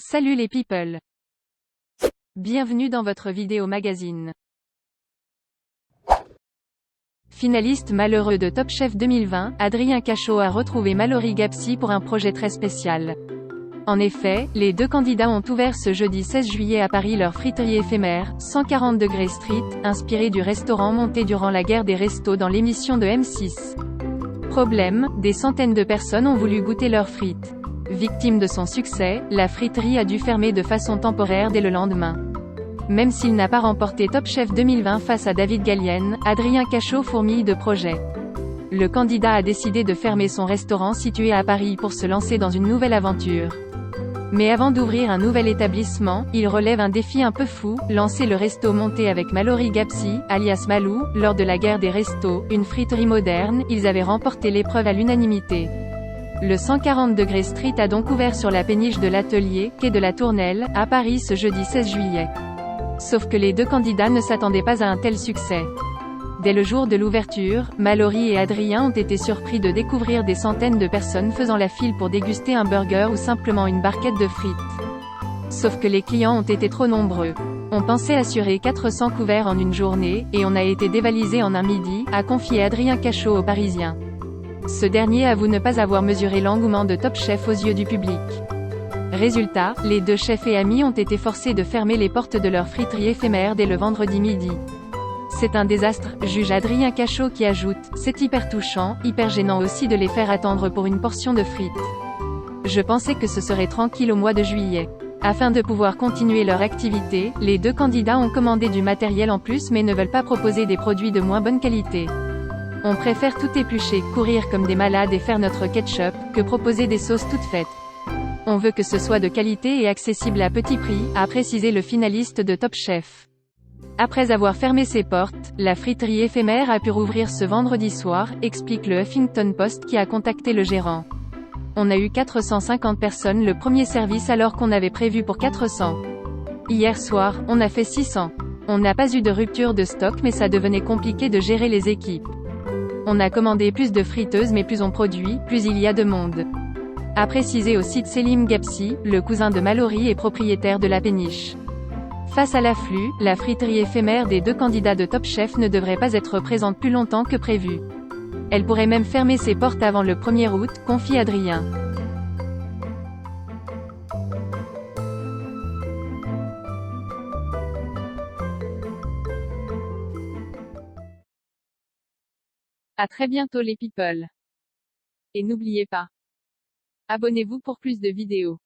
Salut les people! Bienvenue dans votre vidéo magazine. Finaliste malheureux de Top Chef 2020, Adrien Cachot a retrouvé Mallory Gapsi pour un projet très spécial. En effet, les deux candidats ont ouvert ce jeudi 16 juillet à Paris leur friterie éphémère, 140 Degrés Street, inspiré du restaurant monté durant la guerre des restos dans l'émission de M6. Problème, des centaines de personnes ont voulu goûter leurs frites. Victime de son succès, la friterie a dû fermer de façon temporaire dès le lendemain. Même s'il n'a pas remporté Top Chef 2020 face à David Gallienne, Adrien Cachot fourmille de projets. Le candidat a décidé de fermer son restaurant situé à Paris pour se lancer dans une nouvelle aventure. Mais avant d'ouvrir un nouvel établissement, il relève un défi un peu fou, lancer le resto monté avec Mallory Gapsi, alias Malou. Lors de la guerre des restos, une friterie moderne, ils avaient remporté l'épreuve à l'unanimité. Le 140 Degrés Street a donc ouvert sur la péniche de l'Atelier, quai de la Tournelle, à Paris ce jeudi 16 juillet. Sauf que les deux candidats ne s'attendaient pas à un tel succès. Dès le jour de l'ouverture, Mallory et Adrien ont été surpris de découvrir des centaines de personnes faisant la file pour déguster un burger ou simplement une barquette de frites. Sauf que les clients ont été trop nombreux. On pensait assurer 400 couverts en une journée, et on a été dévalisé en un midi, a confié Adrien Cachot aux Parisiens. Ce dernier avoue ne pas avoir mesuré l'engouement de Top Chef aux yeux du public. Résultat, les deux chefs et amis ont été forcés de fermer les portes de leur friterie éphémère dès le vendredi midi. C'est un désastre, juge Adrien Cachot qui ajoute « C'est hyper touchant, hyper gênant aussi de les faire attendre pour une portion de frites. Je pensais que ce serait tranquille au mois de juillet. » Afin de pouvoir continuer leur activité, les deux candidats ont commandé du matériel en plus mais ne veulent pas proposer des produits de moins bonne qualité. On préfère tout éplucher, courir comme des malades et faire notre ketchup, que proposer des sauces toutes faites. On veut que ce soit de qualité et accessible à petit prix, a précisé le finaliste de Top Chef. Après avoir fermé ses portes, la friterie éphémère a pu rouvrir ce vendredi soir, explique le Huffington Post qui a contacté le gérant. On a eu 450 personnes le premier service alors qu'on avait prévu pour 400. Hier soir, on a fait 600. On n'a pas eu de rupture de stock mais ça devenait compliqué de gérer les équipes. On a commandé plus de friteuses mais plus on produit, plus il y a de monde. A précisé au site Selim Gapsi, le cousin de Mallory et propriétaire de la péniche. Face à l'afflux, la friterie éphémère des deux candidats de Top Chef ne devrait pas être présente plus longtemps que prévu. Elle pourrait même fermer ses portes avant le 1er août, confie Adrien. À très bientôt les people. Et n'oubliez pas, abonnez-vous pour plus de vidéos.